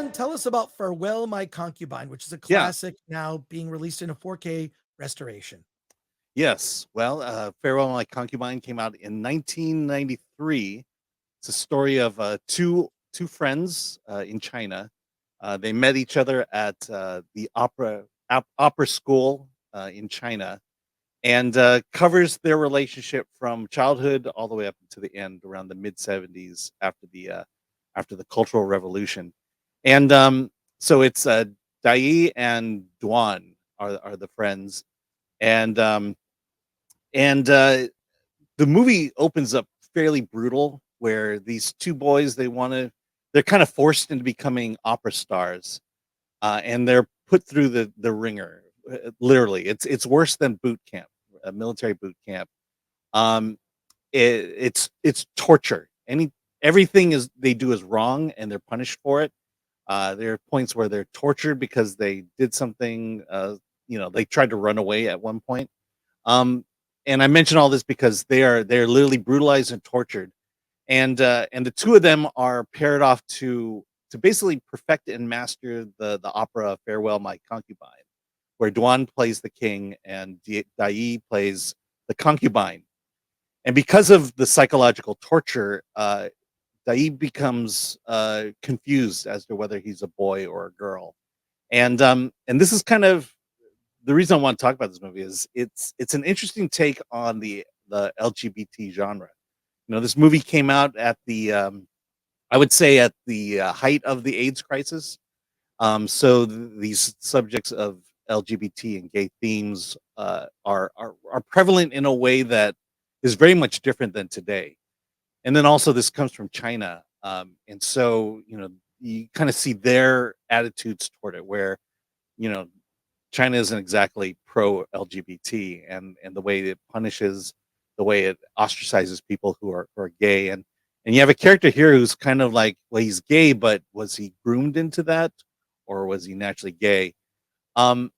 Glenn, tell us about Farewell, My Concubine, which is a Yeah. classic now being released in a 4K restoration. Yes. Well, Farewell, My Concubine came out in 1993. It's a story of two friends in China. They met each other at the opera school in China, and covers their relationship from childhood all the way up to the end, around the mid '70s after the Cultural Revolution. And so it's Dai and Duan are the friends, and the movie opens up fairly brutal, where these two boys, they're kind of forced into becoming opera stars, and they're put through the ringer. Literally, it's worse than boot camp, military boot camp. Um, it's torture. Everything is they do is wrong, and they're punished for it. There are points where they're tortured because they did something. They tried to run away at one point. Um, and I mention all this because they're literally brutalized and tortured, and the two of them are paired off to basically perfect and master the opera Farewell, My Concubine, where Duan plays the king and Dai plays the concubine. And because of the psychological torture, Dai becomes confused as to whether he's a boy or a girl. And this is kind of the reason I want to talk about this movie. Is it's an interesting take on the LGBT genre. This movie came out at the I would say at the height of the AIDS crisis. So these subjects of LGBT and gay themes are prevalent in a way that is very much different than today. And then also this comes from China, and so you kind of see their attitudes toward it, where you know China isn't exactly pro LGBT, and the way it punishes, the way it ostracizes people who are gay, and you have a character here who's kind of like, well, he's gay, but was he groomed into that, or was he naturally gay? Um,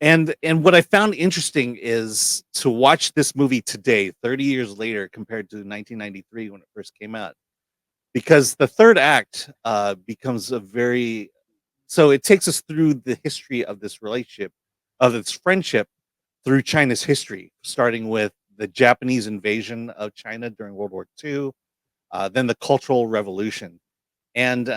and what I found interesting is to watch this movie today, 30 years later, compared to 1993 when it first came out, because the third act becomes a very so it takes us through the history of this relationship, of this friendship, through China's history, starting with the Japanese invasion of China during World War II, then the Cultural Revolution, and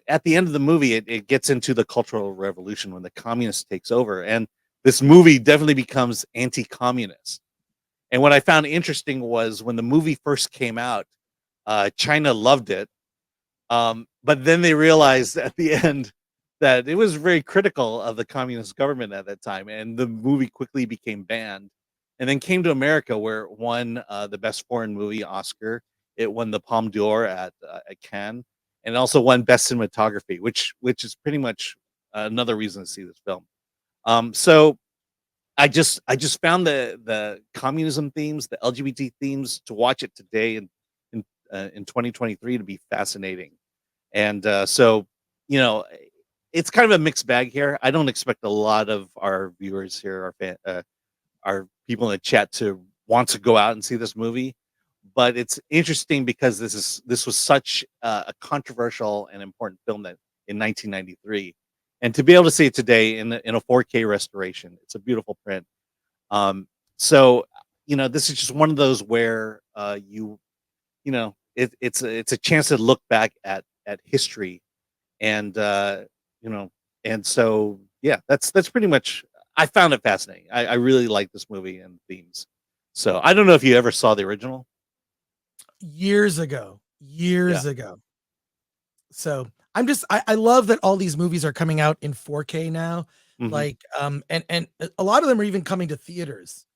at the end of the movie, it gets into the Cultural Revolution when the communist takes over, and this movie definitely becomes anti-communist. And what I found interesting was when the movie first came out, China loved it, but then they realized at the end that it was very critical of the communist government at that time, and the movie quickly became banned, and then came to America, where it won the best foreign movie Oscar. It won the Palme d'Or at Cannes, and it also won best cinematography, which is pretty much another reason to see this film. So I just found the communism themes, the LGBT themes, to watch it today in 2023 to be fascinating. And so, you know, it's kind of a mixed bag here. I don't expect a lot of our viewers here, our people in the chat, to want to go out and see this movie. But it's interesting because this was such a controversial and important film that in 1993, and to be able to see it today in a 4K restoration, it's a beautiful print. So this is just one of those where it's a chance to look back at history, and you know and so yeah, that's pretty much. I found it fascinating. I really like this movie and themes. So I don't know if you ever saw the original. Years ago, Yeah. years ago. So I love that all these movies are coming out in 4K now. Hmm. Like, and a lot of them are even coming to theaters,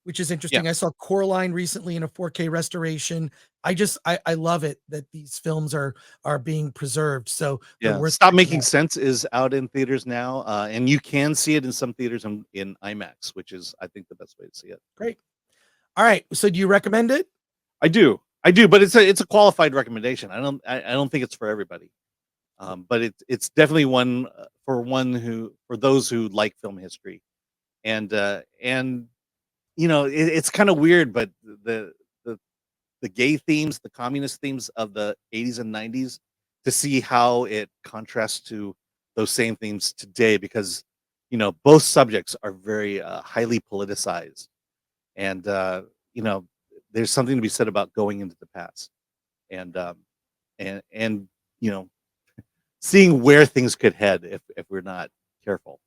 which is Yeah. interesting. I saw Coraline recently in a 4K restoration. I love it that these films are being preserved. So they're Yeah, worth Stop checking Making out. Sense is out in theaters now, and you can see it in some theaters in IMAX, which is, I think, the best way to see it. Great. All right. So do you recommend it? I do, but it's a qualified recommendation. I don't think it's for everybody. But it's definitely one, for those who like film history, and it's kind of weird, but the the gay themes, the communist themes of the '80s and '90s to see how it contrasts to those same themes today, because both subjects are very highly politicized, and you know there's something to be said about going into the past, and and you know seeing where things could head if we're not careful.